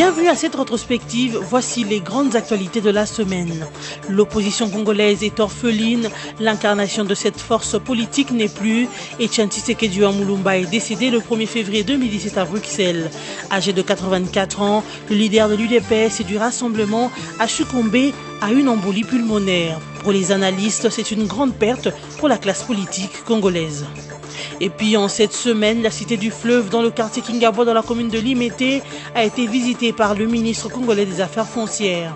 Bienvenue à cette rétrospective, voici les grandes actualités de la semaine. L'opposition congolaise est orpheline, l'incarnation de cette force politique n'est plus et Etienne Tshisekedi Mulumba est décédé le 1er février 2017 à Bruxelles. Âgé de 84 ans, le leader de l'UDPS et du Rassemblement a succombé à une embolie pulmonaire. Pour les analystes, c'est une grande perte pour la classe politique congolaise. Et puis en cette semaine, la cité du fleuve dans le quartier Kingabo dans la commune de Limete a été visitée par le ministre congolais des Affaires foncières.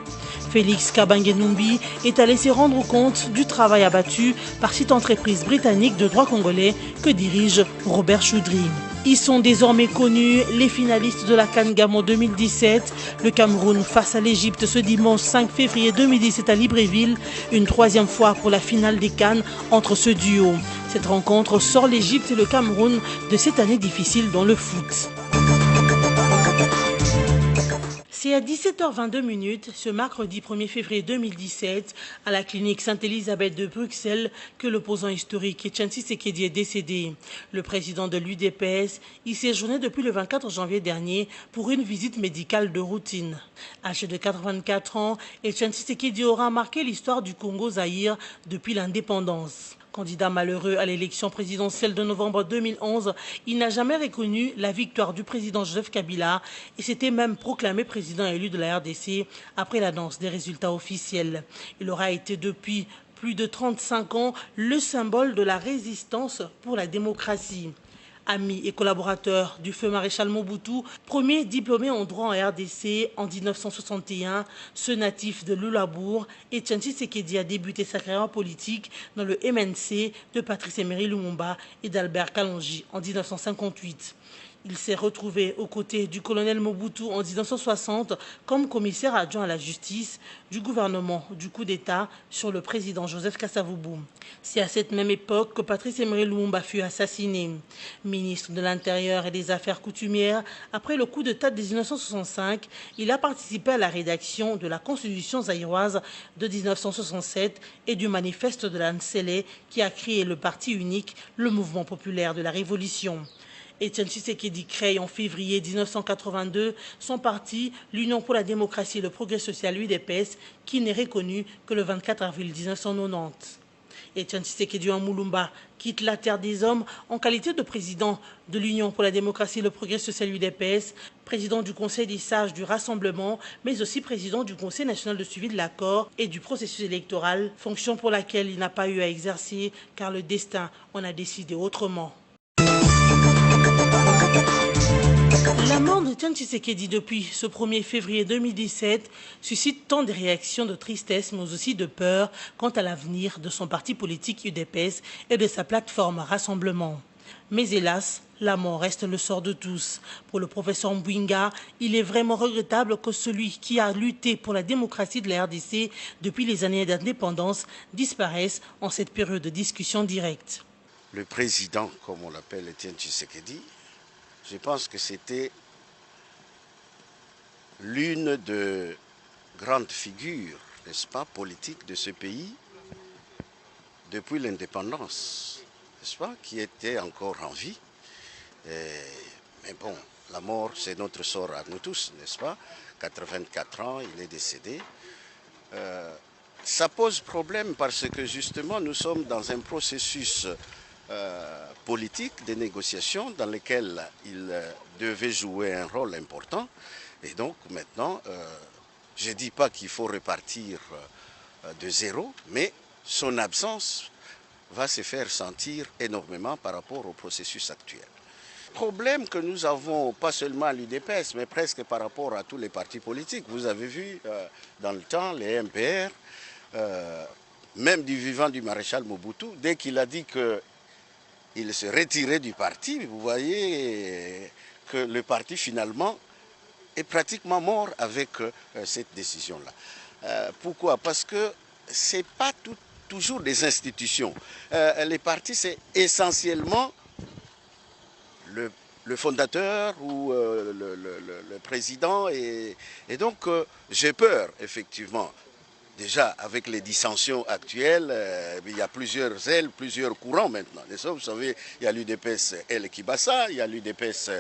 Félix Kabange-Numbi est allé se rendre compte du travail abattu par cette entreprise britannique de droit congolais que dirige Robert Choudry. Ils sont désormais connus, les finalistes de la CAN Gabon 2017. Le Cameroun face à l'Égypte ce dimanche 5 février 2017 à Libreville. Une troisième fois pour la finale des CAN entre ce duo. Cette rencontre sort l'Égypte et le Cameroun de cette année difficile dans le foot. C'est à 17h22 ce mercredi 1er février 2017 à la clinique Sainte-Élisabeth de Bruxelles que l'opposant historique Etienne Tshisekedi est décédé. Le président de l'UDPS y séjournait depuis le 24 janvier dernier pour une visite médicale de routine. Âgé de 84 ans, Etienne Tshisekedi aura marqué l'histoire du Congo-Zaïre depuis l'indépendance. Candidat malheureux à l'élection présidentielle de novembre 2011, il n'a jamais reconnu la victoire du président Joseph Kabila et s'était même proclamé président élu de la RDC après l'annonce des résultats officiels. Il aura été depuis plus de 35 ans le symbole de la résistance pour la démocratie. Ami et collaborateur du feu maréchal Mobutu, premier diplômé en droit en RDC en 1961, ce natif de Lulabour, Etienne Tshisekedi a débuté sa carrière politique dans le MNC de Patrice Emery Lumumba et d'Albert Kalonji en 1958. Il s'est retrouvé aux côtés du colonel Mobutu en 1960 comme commissaire adjoint à la justice du gouvernement du coup d'État sur le président Joseph Kasavubu. C'est à cette même époque que Patrice Emery Lumumba fut assassiné. Ministre de l'Intérieur et des Affaires coutumières, après le coup d'État de 1965, il a participé à la rédaction de la Constitution zaïroise de 1967 et du manifeste de la Nsele qui a créé le parti unique, le Mouvement populaire de la Révolution. Etienne Tshisekedi crée en février 1982 son parti, l'Union pour la démocratie et le progrès social UDPS, qui n'est reconnu que le 24 avril 1990. Etienne Tshisekedi Mulumba quitte la terre des hommes en qualité de président de l'Union pour la démocratie et le progrès social UDPS, président du Conseil des sages du Rassemblement, mais aussi président du Conseil national de suivi de l'accord et du processus électoral, fonction pour laquelle il n'a pas eu à exercer car le destin en a décidé autrement. La mort d'Etienne Tshisekedi depuis ce 1er février 2017 suscite tant de réactions de tristesse mais aussi de peur quant à l'avenir de son parti politique UDPS et de sa plateforme Rassemblement. Mais hélas, la mort reste le sort de tous. Pour le professeur Mbouinga, il est vraiment regrettable que celui qui a lutté pour la démocratie de la RDC depuis les années d'indépendance disparaisse en cette période de discussion directe. Le président, comme on l'appelle, Etienne Tshisekedi, je pense que c'était l'une des grandes figures, n'est-ce pas, politiques de ce pays depuis l'indépendance, n'est-ce pas, qui était encore en vie. Mais bon, la mort, c'est notre sort à nous tous, n'est-ce pas? 84 ans, il est décédé. Ça pose problème parce que justement, nous sommes dans un processus politique de négociation dans lequel il devait jouer un rôle important. Et donc maintenant, je ne dis pas qu'il faut repartir de zéro, mais son absence va se faire sentir énormément par rapport au processus actuel. Problème que nous avons, pas seulement à l'UDPS, mais presque par rapport à tous les partis politiques. Vous avez vu dans le temps, les MPR, même du vivant du maréchal Mobutu, dès qu'il a dit qu'il se retirait du parti, vous voyez que le parti finalement est pratiquement mort avec cette décision-là. Pourquoi? Parce que ce n'est pas toujours des institutions. Les partis, c'est essentiellement le fondateur ou le président. Et donc, j'ai peur, effectivement, déjà, avec les dissensions actuelles, il y a plusieurs ailes, plusieurs courants maintenant. Vous savez, il y a l'UDPS El Kibasa, il y a l'UDPS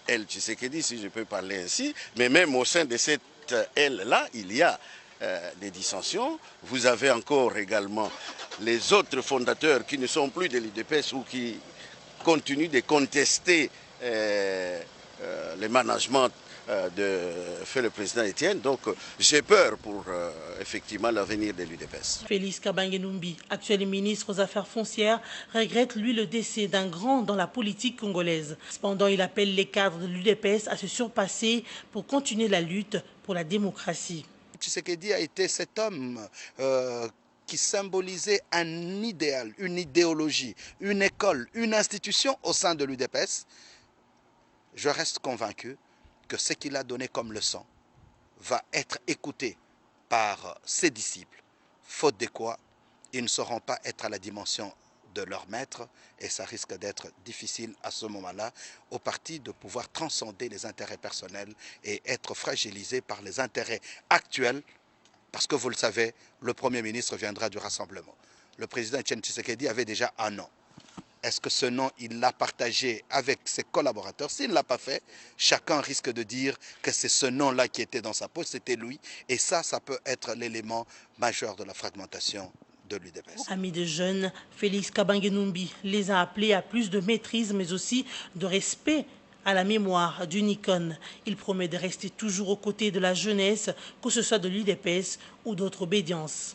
El Tshisekedi, si je peux parler ainsi. Mais même au sein de cette aile-là, il y a des dissensions. Vous avez encore également les autres fondateurs qui ne sont plus de l'UDPS ou qui continuent de contester le management de fait le président Etienne. Donc j'ai peur pour effectivement l'avenir de l'UDPS. Félix Kabange Numbi, actuel ministre aux Affaires foncières, regrette lui le décès d'un grand dans la politique congolaise. Cependant, il appelle les cadres de l'UDPS à se surpasser pour continuer la lutte pour la démocratie. Tshisekedi a été cet homme qui symbolisait un idéal, une idéologie, une école, une institution au sein de l'UDPS. Je reste convaincu que ce qu'il a donné comme leçon va être écouté par ses disciples, faute de quoi ils ne sauront pas être à la dimension de leur maître et ça risque d'être difficile à ce moment-là au parti de pouvoir transcender les intérêts personnels et être fragilisé par les intérêts actuels parce que vous le savez, le Premier ministre viendra du Rassemblement. Le président Etienne Tshisekedi avait déjà un nom. Est-ce que ce nom, il l'a partagé avec ses collaborateurs? S'il ne l'a pas fait, chacun risque de dire que c'est ce nom-là qui était dans sa poche, c'était lui. Et ça peut être l'élément majeur de la fragmentation de l'UDPS. Amis de jeunes, Félix Kabange Numbi les a appelés à plus de maîtrise, mais aussi de respect à la mémoire d'une icône. Il promet de rester toujours aux côtés de la jeunesse, que ce soit de l'UDPS ou d'autres obédiences.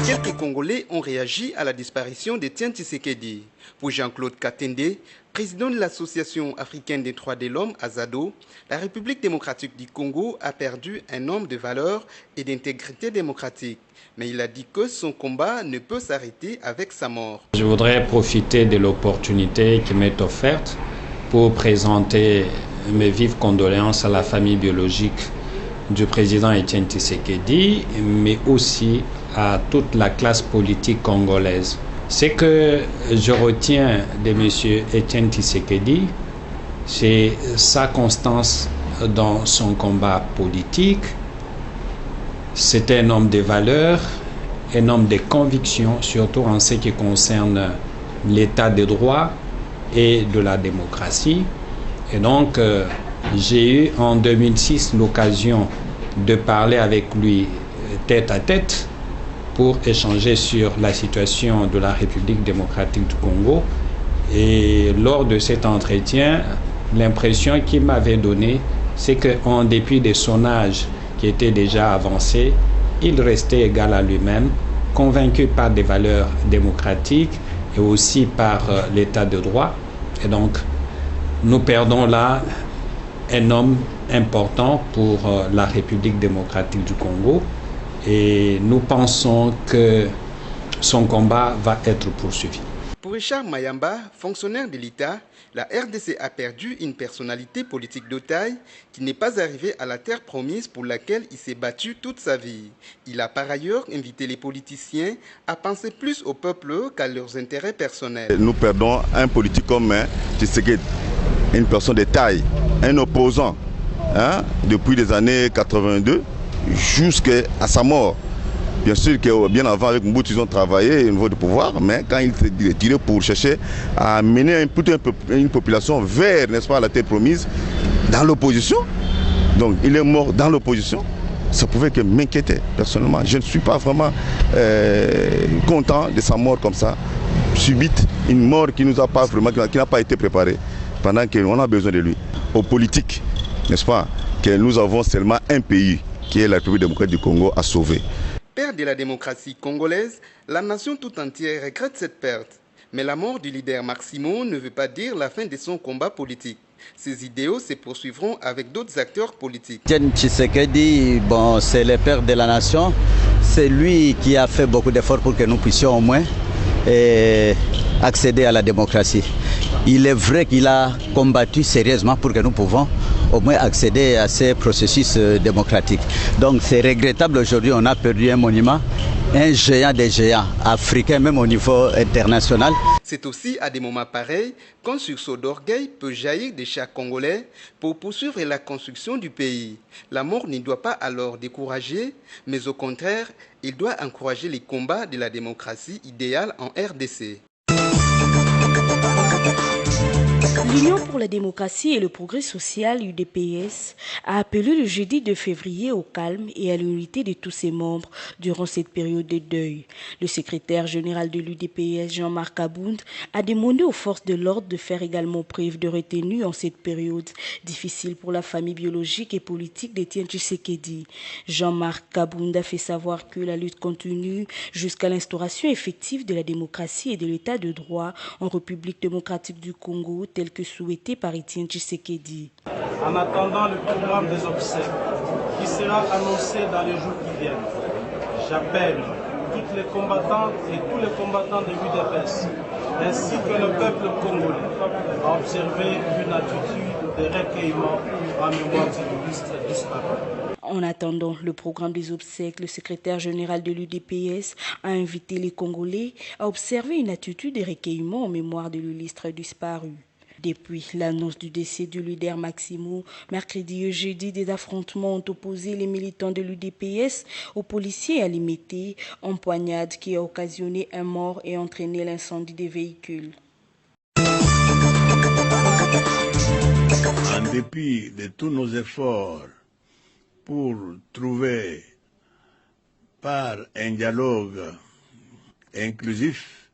Quelques Congolais ont réagi à la disparition d'Etienne Tshisekedi. Pour Jean-Claude Katende, président de l'Association africaine des droits de l'homme, Azado, la République démocratique du Congo a perdu un homme de valeur et d'intégrité démocratique. Mais il a dit que son combat ne peut s'arrêter avec sa mort. Je voudrais profiter de l'opportunité qui m'est offerte pour présenter mes vives condoléances à la famille biologique du président Etienne Tshisekedi, mais aussi à toute la classe politique congolaise. Ce que je retiens de M. Etienne Tshisekedi, c'est sa constance dans son combat politique. C'est un homme de valeurs, un homme de conviction, surtout en ce qui concerne l'état de droit et de la démocratie. Et donc, j'ai eu en 2006 l'occasion de parler avec lui tête à tête pour échanger sur la situation de la République démocratique du Congo. Et lors de cet entretien, l'impression qu'il m'avait donnée, c'est qu'en dépit de son âge qui était déjà avancé, il restait égal à lui-même, convaincu par des valeurs démocratiques et aussi par l'état de droit. Et donc, nous perdons là un homme important pour la République démocratique du Congo. Et nous pensons que son combat va être poursuivi. Pour Richard Mayamba, fonctionnaire de l'État, la RDC a perdu une personnalité politique de taille qui n'est pas arrivée à la terre promise pour laquelle il s'est battu toute sa vie. Il a par ailleurs invité les politiciens à penser plus au peuple qu'à leurs intérêts personnels. Nous perdons un politique comme Tshisekedi, une personne de taille, un opposant depuis les années 82. Jusqu'à sa mort. Bien sûr que bien avant avec Mobutu ils ont travaillé au niveau du pouvoir, mais quand il s'est retiré pour chercher à mener une population vers, n'est-ce pas, la terre promise, dans l'opposition, donc il est mort dans l'opposition, ça pouvait que m'inquiéter personnellement. Je ne suis pas vraiment content de sa mort comme ça, subite, une mort qui nous a pas vraiment, qui n'a pas été préparée, pendant qu'on a besoin de lui. Aux politiques, n'est-ce pas, que nous avons seulement un pays, qui est la République démocratique du Congo, à sauver. Père de la démocratie congolaise, la nation tout entière regrette cette perte. Mais la mort du leader Maximo ne veut pas dire la fin de son combat politique. Ses idéaux se poursuivront avec d'autres acteurs politiques. Etienne Tshisekedi, bon, c'est le père de la nation. C'est lui qui a fait beaucoup d'efforts pour que nous puissions au moins accéder à la démocratie. Il est vrai qu'il a combattu sérieusement pour que nous pouvons au moins accéder à ces processus démocratiques. Donc c'est regrettable aujourd'hui, on a perdu un monument un géant des géants africains, même au niveau international. C'est aussi à des moments pareils qu'un sursaut d'orgueil peut jaillir de chaque Congolais pour poursuivre la construction du pays. La mort ne doit pas alors décourager, mais au contraire, il doit encourager les combats de la démocratie idéale en RDC. L'Union pour la démocratie et le progrès social, UDPS, a appelé le jeudi 2 février au calme et à l'unité de tous ses membres durant cette période de deuil. Le secrétaire général de l'UDPS, Jean-Marc Kabound, a demandé aux forces de l'ordre de faire également preuve de retenue en cette période difficile pour la famille biologique et politique d'Étienne Tshisekedi. Jean-Marc Kabound a fait savoir que la lutte continue jusqu'à l'instauration effective de la démocratie et de l'état de droit en République démocratique du Congo, tel que souhaité par Étienne Tshisekedi. En attendant le programme des obsèques qui sera annoncé dans les jours qui viennent, j'appelle toutes les combattantes et tous les combattants de l'UDPS ainsi que le peuple congolais à observer une attitude de recueillement en mémoire du ministre disparu. En attendant le programme des obsèques, le secrétaire général de l'UDPS a invité les Congolais à observer une attitude de recueillement en mémoire de l'illustre disparu. Depuis l'annonce du décès du leader Maximo, mercredi et jeudi, des affrontements ont opposé les militants de l'UDPS aux policiers à Limité, empoignade qui a occasionné un mort et entraîné l'incendie des véhicules. En dépit de tous nos efforts pour trouver par un dialogue inclusif,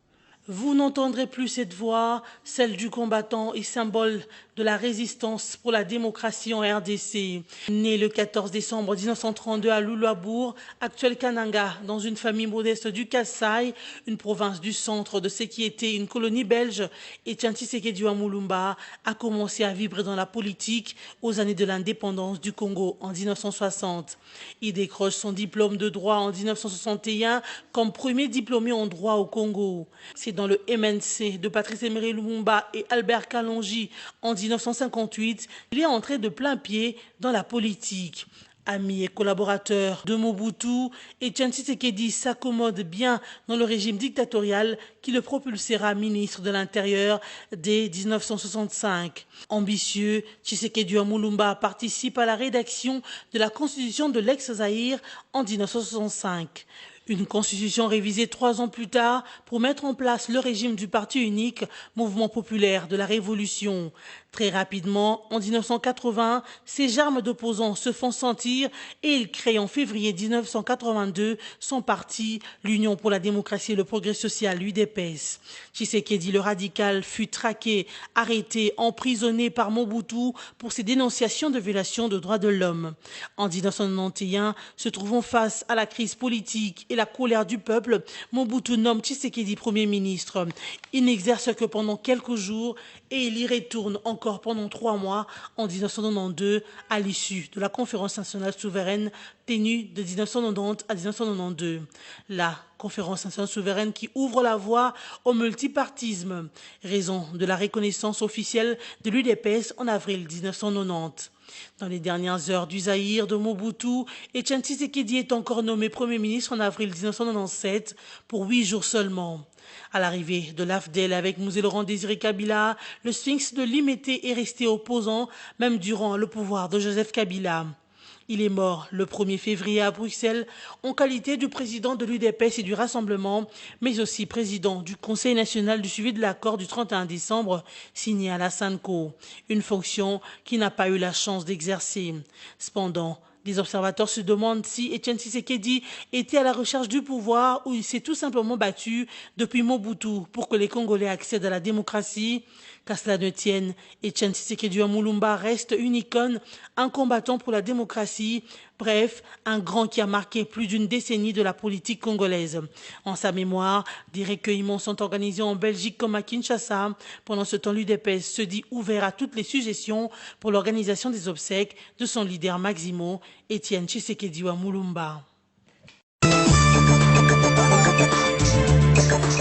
vous n'entendrez plus cette voix, celle du combattant et symbole de la résistance pour la démocratie en RDC. Né le 14 décembre 1932 à Lulabour, actuel Kananga, dans une famille modeste du Kasaï, une province du centre de ce qui était une colonie belge, Étienne Tshisekedi Mulumba a commencé à vibrer dans la politique aux années de l'indépendance du Congo en 1960. Il décroche son diplôme de droit en 1961 comme premier diplômé en droit au Congo. C'est dans le MNC de Patrice Emery Lumumba et Albert Kalonji en 1958, il est entré de plein pied dans la politique. Ami et collaborateur de Mobutu, Étienne Tshisekedi s'accommode bien dans le régime dictatorial qui le propulsera ministre de l'Intérieur dès 1965. Ambitieux, Tshisekedi Mulumba participe à la rédaction de la constitution de l'ex-Zaïre en 1965. Une constitution révisée 3 ans plus tard pour mettre en place le régime du parti unique, mouvement populaire de la Révolution. Très rapidement, en 1980, ces germes d'opposants se font sentir et il crée en février 1982 son parti, l'Union pour la démocratie et le progrès social, l'UDPS. Tshisekedi, le radical, fut traqué, arrêté, emprisonné par Mobutu pour ses dénonciations de violations de droits de l'homme. En 1991, se trouvant face à la crise politique et la colère du peuple, Mobutu nomme Tshisekedi Premier ministre. Il n'exerce que pendant quelques jours et il y retourne encore pendant 3 mois en 1992 à l'issue de la conférence nationale souveraine tenue de 1990 à 1992. La conférence nationale souveraine qui ouvre la voie au multipartisme, raison de la reconnaissance officielle de l'UDPS en avril 1990. Dans les dernières heures du Zaïre de Mobutu, Étienne Tshisekedi est encore nommé Premier ministre en avril 1997 pour 8 jours seulement. À l'arrivée de l'AFDEL avec Mouzé Laurent Désiré Kabila, le sphinx de Limité est resté opposant même durant le pouvoir de Joseph Kabila. Il est mort le 1er février à Bruxelles en qualité de président de l'UDPS et du Rassemblement, mais aussi président du Conseil national du suivi de l'accord du 31 décembre signé à la SANCO, une fonction qu'il n'a pas eu la chance d'exercer. Cependant, des observateurs se demandent si Étienne Tshisekedi était à la recherche du pouvoir ou il s'est tout simplement battu depuis Mobutu pour que les Congolais accèdent à la démocratie. Qu'à cela ne tienne, Étienne Tshisekedi Mulumba reste une icône, un combattant pour la démocratie, bref, un grand qui a marqué plus d'une décennie de la politique congolaise. En sa mémoire, des recueillements sont organisés en Belgique comme à Kinshasa. Pendant ce temps, l'UDPS se dit ouvert à toutes les suggestions pour l'organisation des obsèques de son leader Maximo, Étienne Tshisekedi Mulumba.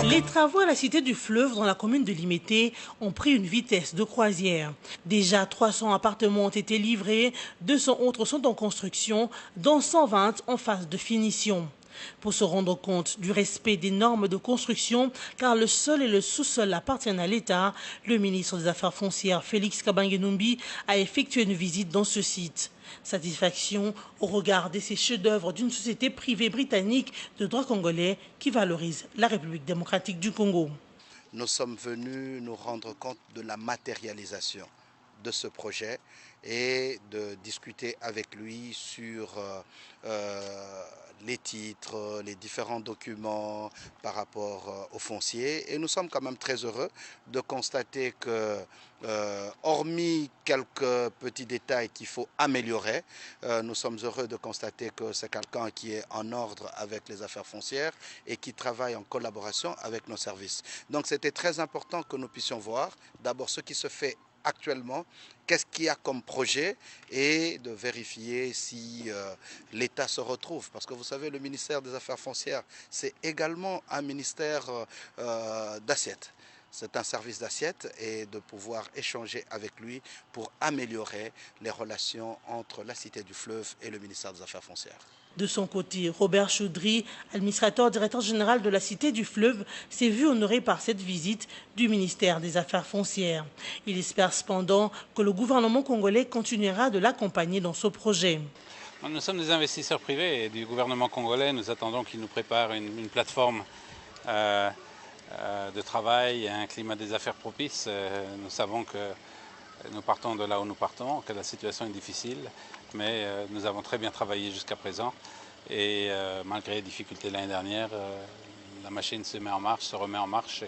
Les travaux à la Cité du Fleuve dans la commune de Limité ont pris une vitesse de croisière. Déjà 300 appartements ont été livrés, 200 autres sont en construction, dont 120 en phase de finition. Pour se rendre compte du respect des normes de construction, car le sol et le sous-sol appartiennent à l'État, le ministre des Affaires foncières, Félix Kabange-Numbi, a effectué une visite dans ce site. Satisfaction au regard de ces chefs-d'œuvre d'une société privée britannique de droit congolais qui valorise la République démocratique du Congo. Nous sommes venus nous rendre compte de la matérialisation de ce projet et de discuter avec lui sur les titres, les différents documents par rapport au foncier. Et nous sommes quand même très heureux de constater que, hormis quelques petits détails qu'il faut améliorer, nous sommes heureux de constater que c'est quelqu'un qui est en ordre avec les affaires foncières et qui travaille en collaboration avec nos services. Donc c'était très important que nous puissions voir d'abord ce qui se fait actuellement, qu'est-ce qu'il y a comme projet et de vérifier si l'État se retrouve. Parce que vous savez, le ministère des Affaires foncières, c'est également un ministère d'assiette. C'est un service d'assiette et de pouvoir échanger avec lui pour améliorer les relations entre la Cité du Fleuve et le ministère des Affaires foncières. De son côté, Robert Choudry, administrateur directeur général de la Cité du Fleuve, s'est vu honoré par cette visite du ministère des Affaires foncières. Il espère cependant que le gouvernement congolais continuera de l'accompagner dans ce projet. Nous sommes des investisseurs privés et du gouvernement congolais. Nous attendons qu'il nous prépare une plateforme de travail et un climat des affaires propice. Nous savons que nous partons de là où nous partons, que la situation est difficile, mais nous avons très bien travaillé jusqu'à présent et malgré les difficultés l'année dernière, la machine se remet en marche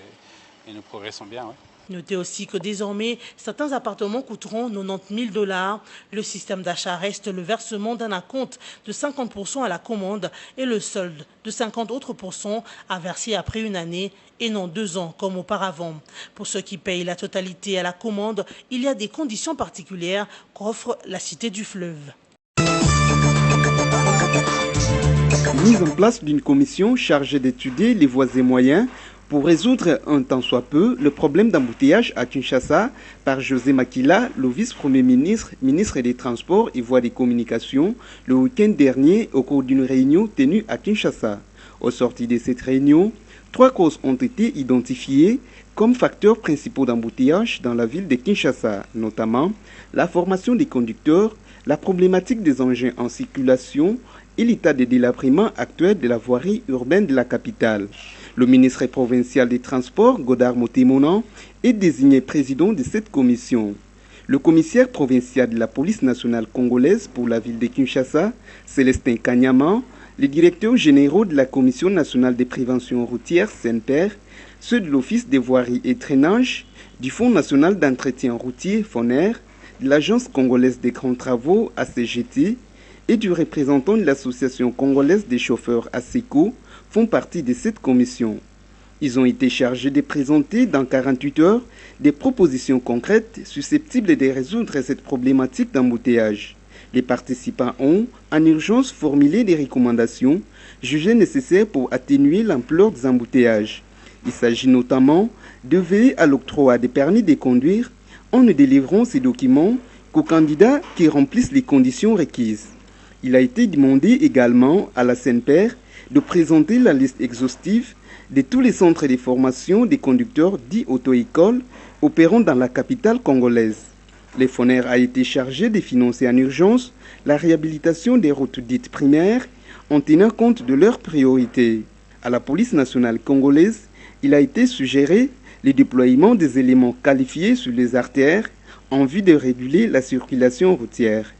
et nous progressons bien. Oui. Notez aussi que désormais, certains appartements coûteront 90 000 $. Le système d'achat reste le versement d'un acompte de 50% à la commande et le solde de 50 autres % à verser après une année et non 2 ans comme auparavant. Pour ceux qui payent la totalité à la commande, il y a des conditions particulières qu'offre la Cité du Fleuve. Mise en place d'une commission chargée d'étudier les voies et moyens pour résoudre un tant soit peu le problème d'embouteillage à Kinshasa par José Makila, le vice-premier ministre, ministre des Transports et Voies des Communications, le week-end dernier au cours d'une réunion tenue à Kinshasa. Au sorti de cette réunion, 3 causes ont été identifiées comme facteurs principaux d'embouteillage dans la ville de Kinshasa, notamment la formation des conducteurs, la problématique des engins en circulation et l'état de délabrement actuel de la voirie urbaine de la capitale. Le ministre provincial des Transports, Godard Motemonan, est désigné président de cette commission. Le commissaire provincial de la police nationale congolaise pour la ville de Kinshasa, Célestin Kanyama, les directeurs généraux de la Commission nationale de prévention routière, CNPR, ceux de l'Office des voiries et traînages, du Fonds national d'entretien routier, FONER, de l'Agence congolaise des grands travaux, ACGT, et du représentant de l'Association congolaise des chauffeurs, ASECO, font partie de cette commission. Ils ont été chargés de présenter dans 48 heures des propositions concrètes susceptibles de résoudre cette problématique d'embouteillage. Les participants ont, en urgence, formulé des recommandations jugées nécessaires pour atténuer l'ampleur des embouteillages. Il s'agit notamment de veiller à l'octroi des permis de conduire en ne délivrant ces documents qu'aux candidats qui remplissent les conditions requises. Il a été demandé également à la CNPR de présenter la liste exhaustive de tous les centres de formation des conducteurs dits auto-écoles opérant dans la capitale congolaise. Le FONER a été chargé de financer en urgence la réhabilitation des routes dites primaires en tenant compte de leurs priorités. À la police nationale congolaise, il a été suggéré le déploiement des éléments qualifiés sur les artères en vue de réguler la circulation routière.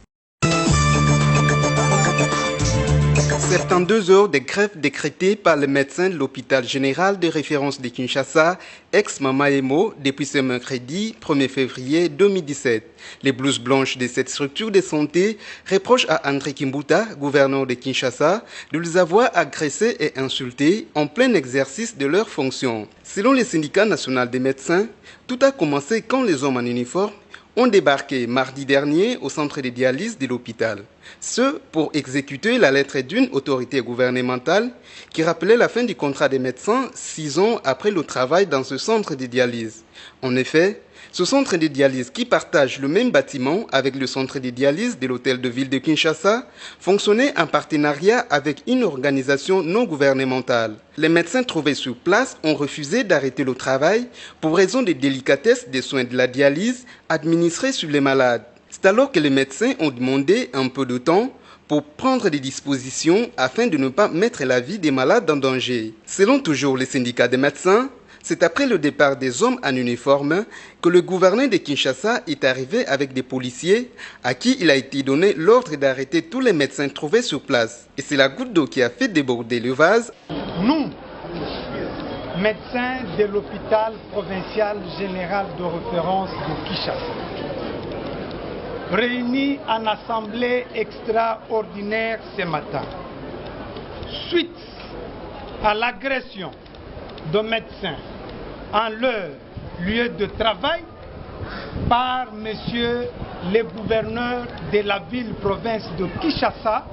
72 heures de grève décrétées par le médecin de l'hôpital général de référence de Kinshasa, ex-Mama Emo, depuis ce mercredi 1er février 2017. Les blouses blanches de cette structure de santé reprochent à André Kimbuta, gouverneur de Kinshasa, de les avoir agressés et insultés en plein exercice de leurs fonctions. Selon le syndicat national des médecins, tout a commencé quand les hommes en uniforme ont débarqué mardi dernier au centre de dialyse de l'hôpital. Ce, pour exécuter la lettre d'une autorité gouvernementale qui rappelait la fin du contrat des médecins 6 ans après le travail dans ce centre de dialyse. En effet, ce centre de dialyse qui partage le même bâtiment avec le centre de dialyse de l'hôtel de ville de Kinshasa fonctionnait en partenariat avec une organisation non gouvernementale. Les médecins trouvés sur place ont refusé d'arrêter le travail pour raison de délicatesse des soins de la dialyse administrés sur les malades. C'est alors que les médecins ont demandé un peu de temps pour prendre des dispositions afin de ne pas mettre la vie des malades en danger. Selon toujours les syndicats des médecins, c'est après le départ des hommes en uniforme que le gouverneur de Kinshasa est arrivé avec des policiers à qui il a été donné l'ordre d'arrêter tous les médecins trouvés sur place. Et c'est la goutte d'eau qui a fait déborder le vase. Nous, médecins de l'hôpital provincial général de référence de Kinshasa, réunis en assemblée extraordinaire ce matin, suite à l'agression de médecins en leur lieu de travail par monsieur le gouverneur de la ville-province de Kinshasa,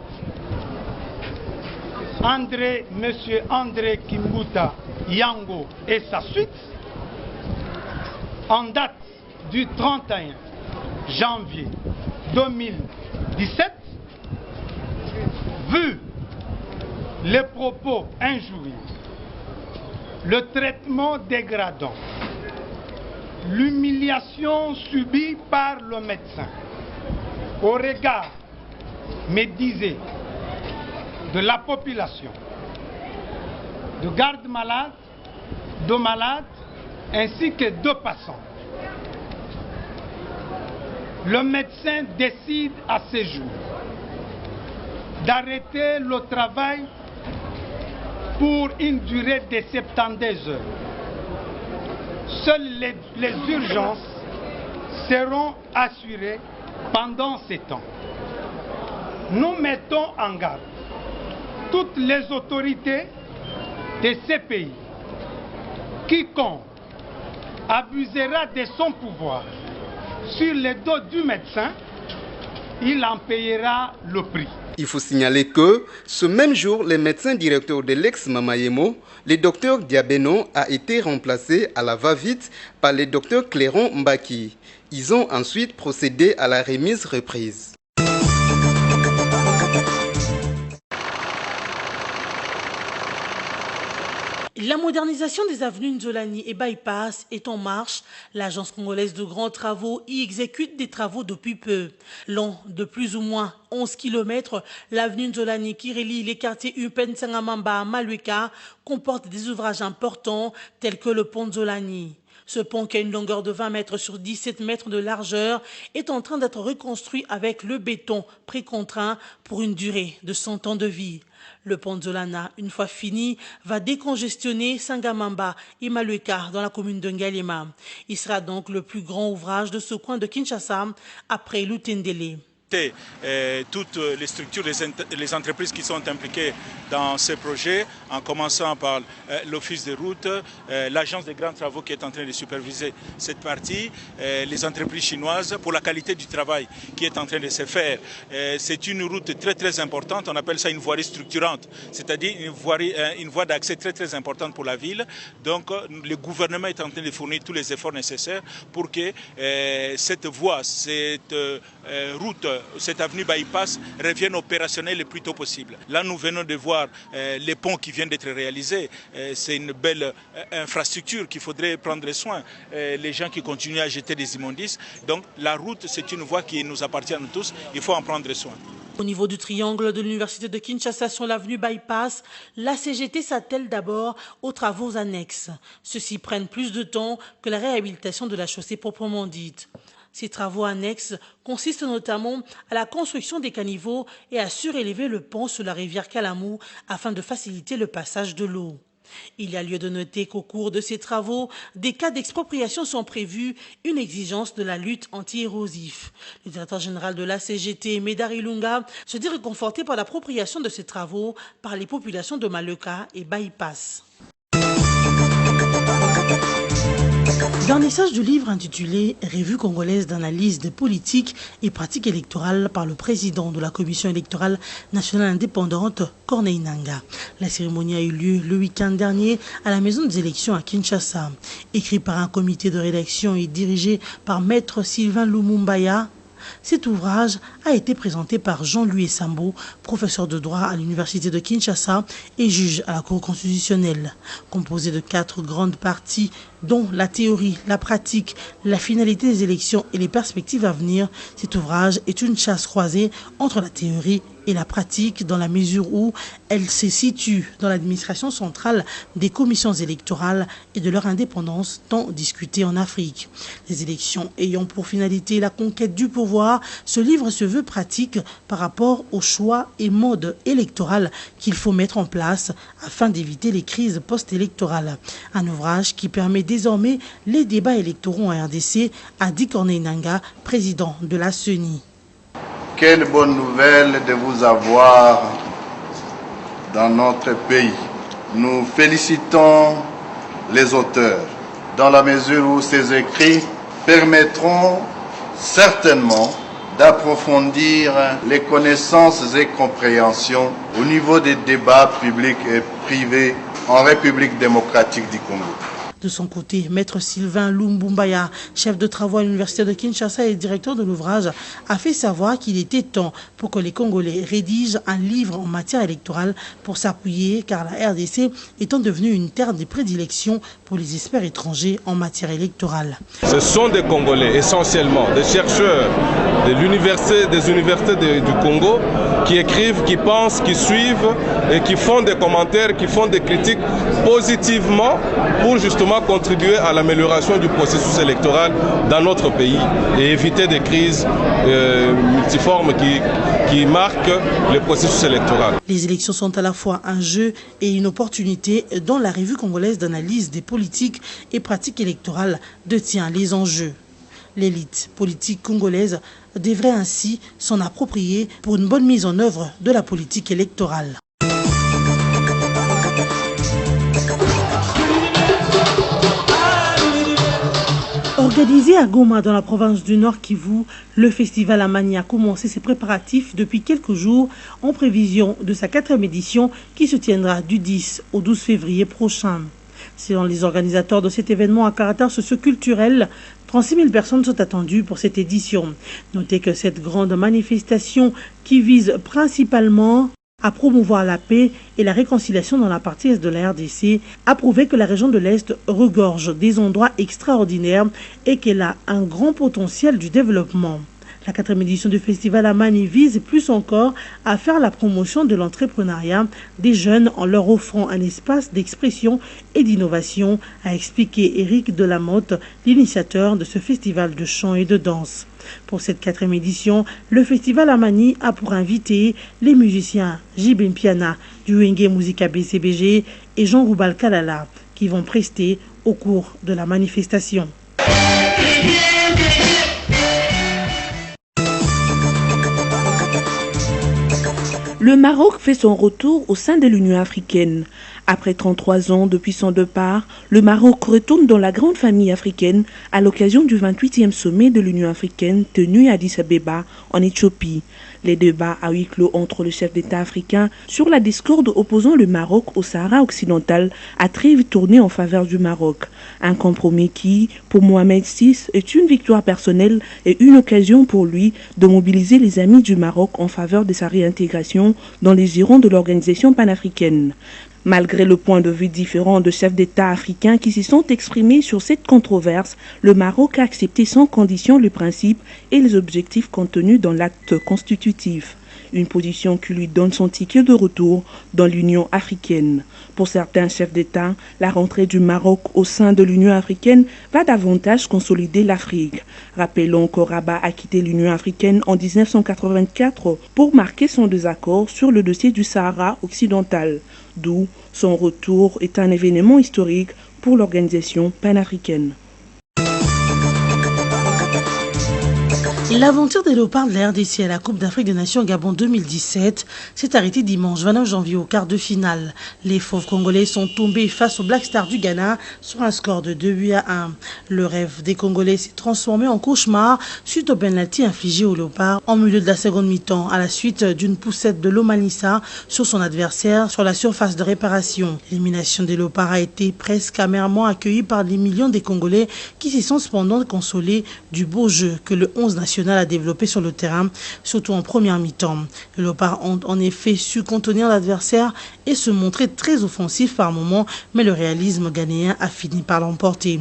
monsieur André Kimbuta Yango et sa suite, en date du 31 janvier 2017, vu les propos injurieux, le traitement dégradant, l'humiliation subie par le médecin au regard médisé de la population, de gardes-malades, de malades ainsi que de passants. Le médecin décide à ce jour d'arrêter le travail pour une durée de 72 heures. Seules les urgences seront assurées pendant ces temps. Nous mettons en garde toutes les autorités de ces pays. Quiconque abusera de son pouvoir sur le dos du médecin, il en payera le prix. Il faut signaler que, ce même jour, le médecin directeur de l'ex-Mamayemo, le docteur Diabeno, a été remplacé à la va-vite par le docteur Cléron Mbaki. Ils ont ensuite procédé à la remise reprise. La modernisation des avenues Nzolani et Bypass est en marche. L'agence congolaise de grands travaux y exécute des travaux depuis peu. Long de plus ou moins 11 km, l'avenue Nzolani qui relie les quartiers Upen, Sangamamba à Malueka comporte des ouvrages importants tels que le pont Nzolani. Ce pont, qui a une longueur de 20 mètres sur 17 mètres de largeur, est en train d'être reconstruit avec le béton précontraint pour une durée de 100 ans de vie. Le pont Nzolana, une fois fini, va décongestionner Sangamamba et Malueka dans la commune de Ngalema. Il sera donc le plus grand ouvrage de ce coin de Kinshasa après Lutendele. Toutes les structures, les entreprises qui sont impliquées dans ces projets, en commençant par l'Office des routes, l'Agence des grands travaux qui est en train de superviser cette partie, les entreprises chinoises pour la qualité du travail qui est en train de se faire. C'est une route très importante, on appelle ça une voirie structurante, c'est-à-dire une voie d'accès très importante pour la ville. Donc le gouvernement est en train de fournir tous les efforts nécessaires pour que cette voie, cette route, cette avenue Bypass revienne opérationnelle le plus tôt possible. Là, nous venons de voir les ponts qui viennent d'être réalisés. C'est une belle infrastructure qu'il faudrait prendre soin. Les gens qui continuent à jeter des immondices. Donc, la route, c'est une voie qui nous appartient à nous tous. Il faut en prendre soin. Au niveau du triangle de l'université de Kinshasa sur l'avenue Bypass, la CGT s'attelle d'abord aux travaux annexes. Ceux-ci prennent plus de temps que la réhabilitation de la chaussée proprement dite. Ces travaux annexes consistent notamment à la construction des caniveaux et à surélever le pont sur la rivière Kalamou afin de faciliter le passage de l'eau. Il y a lieu de noter qu'au cours de ces travaux, des cas d'expropriation sont prévus, une exigence de la lutte anti-érosif. Le directeur général de la CGT, Médard Ilunga, se dit réconforté par l'appropriation de ces travaux par les populations de Malueka et Bypass. Dans les vernissage du livre intitulé « Revue congolaise d'analyse des politiques et pratiques électorales » par le président de la Commission électorale nationale indépendante, Corneille Nangaa. La cérémonie a eu lieu le week-end dernier à la Maison des élections à Kinshasa. Écrit par un comité de rédaction et dirigé par Maître Sylvain Lumumbaya, cet ouvrage a été présenté par Jean-Louis Sambo, professeur de droit à l'Université de Kinshasa et juge à la Cour constitutionnelle. Composé de 4 grandes parties, dont la théorie, la pratique, la finalité des élections et les perspectives à venir, cet ouvrage est une chasse croisée entre la théorie et la pratique dans la mesure où elle se situe dans l'administration centrale des commissions électorales et de leur indépendance tant discutée en Afrique. Les élections ayant pour finalité la conquête du pouvoir, ce livre se veut pratique par rapport aux choix et modes électoraux qu'il faut mettre en place afin d'éviter les crises post-électorales. Un ouvrage qui permet désormais les débats électoraux en RDC, a dit Corneille Nangaa, président de la CENI. Quelle bonne nouvelle de vous avoir dans notre pays. Nous félicitons les auteurs dans la mesure où ces écrits permettront certainement d'approfondir les connaissances et compréhensions au niveau des débats publics et privés en République démocratique du Congo. De son côté, Maître Sylvain Lumumbaya, chef de travaux à l'Université de Kinshasa et directeur de l'ouvrage, a fait savoir qu'il était temps pour que les Congolais rédigent un livre en matière électorale pour s'appuyer, car la RDC étant devenue une terre de prédilection pour les experts étrangers en matière électorale. Ce sont des Congolais, essentiellement, des chercheurs des universités du Congo, qui écrivent, qui pensent, qui suivent et qui font des commentaires, qui font des critiques positivement pour justement contribuer à l'amélioration du processus électoral dans notre pays et éviter des crises multiformes qui marquent le processus électoral. Les élections sont à la fois un jeu et une opportunité dont la Revue congolaise d'analyse des politiques et pratiques électorales détient les enjeux. L'élite politique congolaise devrait ainsi s'en approprier pour une bonne mise en œuvre de la politique électorale. Organisé à Goma dans la province du Nord Kivu, le festival Amani a commencé ses préparatifs depuis quelques jours en prévision de sa 4e édition qui se tiendra du 10 au 12 février prochain. Selon les organisateurs de cet événement à caractère socio-culturel, 36 000 personnes sont attendues pour cette édition. Notez que cette grande manifestation qui vise principalement à promouvoir la paix et la réconciliation dans la partie est de la RDC, a prouvé que la région de l'Est regorge des endroits extraordinaires et qu'elle a un grand potentiel du développement. La 4e édition du festival Amani vise plus encore à faire la promotion de l'entrepreneuriat des jeunes en leur offrant un espace d'expression et d'innovation, a expliqué Éric Delamotte, l'initiateur de ce festival de chant et de danse. Pour cette 4e édition, le festival Amani a pour inviter les musiciens Jibin Piana du Wenge Musica BCBG et Jean Roubal Kalala qui vont prester au cours de la manifestation. Le Maroc fait son retour au sein de l'Union africaine. Après 33 ans depuis son départ, le Maroc retourne dans la grande famille africaine à l'occasion du 28e sommet de l'Union africaine tenu à Addis Abeba, en Éthiopie. Les débats à huis clos entre le chef d'État africain sur la discorde opposant le Maroc au Sahara occidental a très vite tourné en faveur du Maroc. Un compromis qui, pour Mohamed VI, est une victoire personnelle et une occasion pour lui de mobiliser les amis du Maroc en faveur de sa réintégration dans les girons de l'organisation panafricaine. Malgré le point de vue différent de chefs d'État africains qui s'y sont exprimés sur cette controverse, le Maroc a accepté sans condition le principe et les objectifs contenus dans l'acte constitutif. Une position qui lui donne son ticket de retour dans l'Union africaine. Pour certains chefs d'État, la rentrée du Maroc au sein de l'Union africaine va davantage consolider l'Afrique. Rappelons que Rabat a quitté l'Union africaine en 1984 pour marquer son désaccord sur le dossier du Sahara occidental. D'où son retour est un événement historique pour l'organisation panafricaine. L'aventure des léopards de la RDC à la Coupe d'Afrique des Nations Gabon 2017 s'est arrêtée dimanche 29 janvier au quart de finale. Les fauves congolais sont tombés face aux Black Stars du Ghana sur un score de 2-1. Le rêve des Congolais s'est transformé en cauchemar suite au penalty infligé aux léopards en milieu de la seconde mi-temps à la suite d'une poussette de Lomalissa sur son adversaire sur la surface de réparation. L'élimination des léopards a été presque amèrement accueillie par des millions des Congolais qui s'y sont cependant consolés du beau jeu que le 11 national a développé sur le terrain, surtout en première mi-temps. Les léopards ont en effet su contenir l'adversaire et se montrer très offensif par moments, mais le réalisme ghanéen a fini par l'emporter.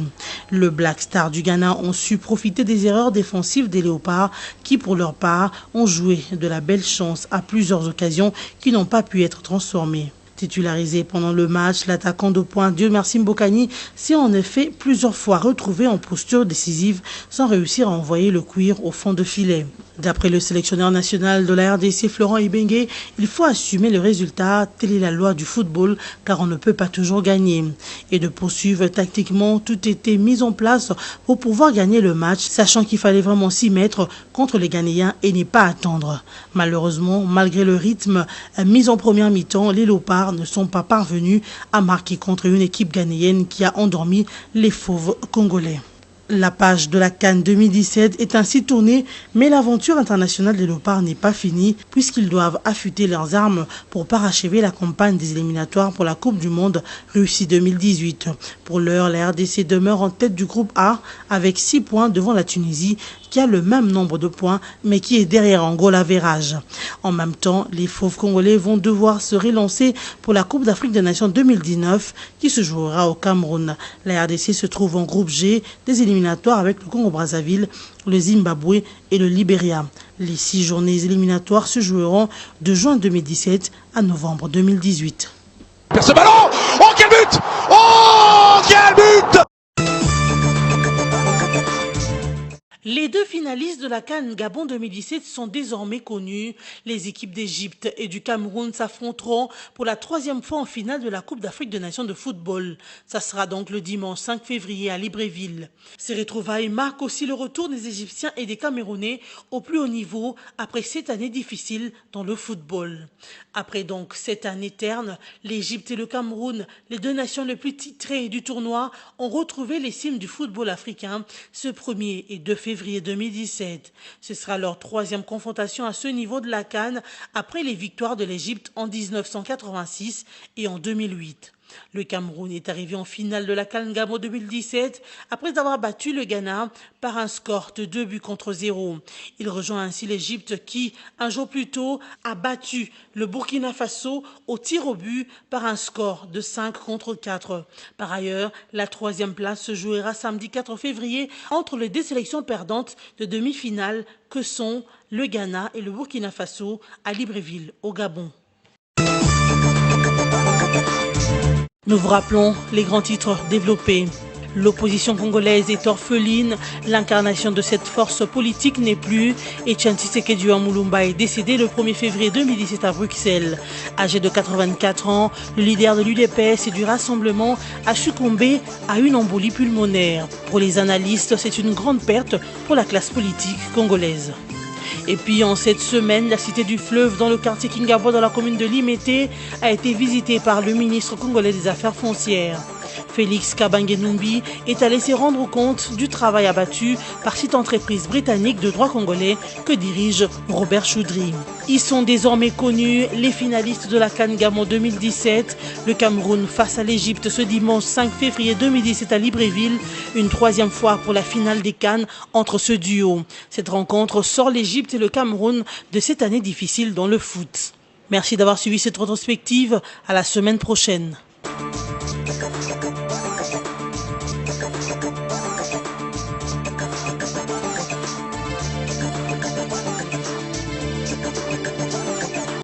Le Black Star du Ghana ont su profiter des erreurs défensives des léopards qui, pour leur part, ont joué de la belle chance à plusieurs occasions qui n'ont pas pu être transformées. Titularisé pendant le match, l'attaquant de pointe Dieu Merci Mbokani s'est en effet plusieurs fois retrouvé en posture décisive sans réussir à envoyer le cuir au fond de filet. D'après le sélectionneur national de la RDC, Florent Ibenge, il faut assumer le résultat, telle est la loi du football, car on ne peut pas toujours gagner. Et de poursuivre tactiquement, tout était mis en place pour pouvoir gagner le match, sachant qu'il fallait vraiment s'y mettre contre les Ghanéens et n'y pas attendre. Malheureusement, malgré le rythme mis en première mi-temps, les léopards ne sont pas parvenus à marquer contre une équipe ghanéenne qui a endormi les fauves congolais. La page de la CAN 2017 est ainsi tournée, mais l'aventure internationale des léopards n'est pas finie puisqu'ils doivent affûter leurs armes pour parachever la campagne des éliminatoires pour la Coupe du Monde Russie 2018. Pour l'heure, la RDC demeure en tête du groupe A avec 6 points devant la Tunisie qui a le même nombre de points mais qui est derrière Angola à vérage. En même temps, les fauves congolais vont devoir se relancer pour la Coupe d'Afrique des Nations 2019 qui se jouera au Cameroun. La RDC se trouve en groupe G des éliminatoires avec le Congo-Brazzaville, le Zimbabwe et le Libéria. Les 6 journées éliminatoires se joueront de juin 2017 à novembre 2018. Ce ballon, oh quel but! Oh quel but! Les 2 finalistes de la CAN Gabon 2017 sont désormais connus. Les équipes d'Égypte et du Cameroun s'affronteront pour la 3e fois en finale de la Coupe d'Afrique des Nations de football. Ça sera donc le dimanche 5 février à Libreville. Ces retrouvailles marquent aussi le retour des Égyptiens et des Camerounais au plus haut niveau après 7 années difficiles dans le football. Après donc 7 années ternes, l'Égypte et le Cameroun, les 2 nations les plus titrées du tournoi, ont retrouvé les cimes du football africain ce 1er et 2 février 2017. Ce sera leur 3e confrontation à ce niveau de la CAN après les victoires de l'Égypte en 1986 et en 2008. Le Cameroun est arrivé en finale de la CAN Gabon 2017 après avoir battu le Ghana par un score de 2-0. Il rejoint ainsi l'Égypte qui, un jour plus tôt, a battu le Burkina Faso au tir au but par un score de 5-4. Par ailleurs, la 3e place se jouera samedi 4 février entre les 2 sélections perdantes de demi-finale que sont le Ghana et le Burkina Faso à Libreville, au Gabon. Nous vous rappelons les grands titres développés. L'opposition congolaise est orpheline, l'incarnation de cette force politique n'est plus et Etienne Tshisekedi Mulumba est décédé le 1er février 2017 à Bruxelles. Âgé de 84 ans, le leader de l'UDPS et du Rassemblement a succombé à une embolie pulmonaire. Pour les analystes, c'est une grande perte pour la classe politique congolaise. Et puis en cette semaine, la cité du fleuve dans le quartier Kingabo dans la commune de Limete a été visitée par le ministre congolais des Affaires foncières. Félix Kabange-Numbi est allé se rendre compte du travail abattu par cette entreprise britannique de droit congolais que dirige Robert Choudry. Ils sont désormais connus, les finalistes de la CAN Gabon 2017. Le Cameroun face à l'Égypte ce dimanche 5 février 2017 à Libreville. Une 3e fois pour la finale des CAN entre ce duo. Cette rencontre sort l'Égypte et le Cameroun de cette année difficile dans le foot. Merci d'avoir suivi cette rétrospective. À la semaine prochaine.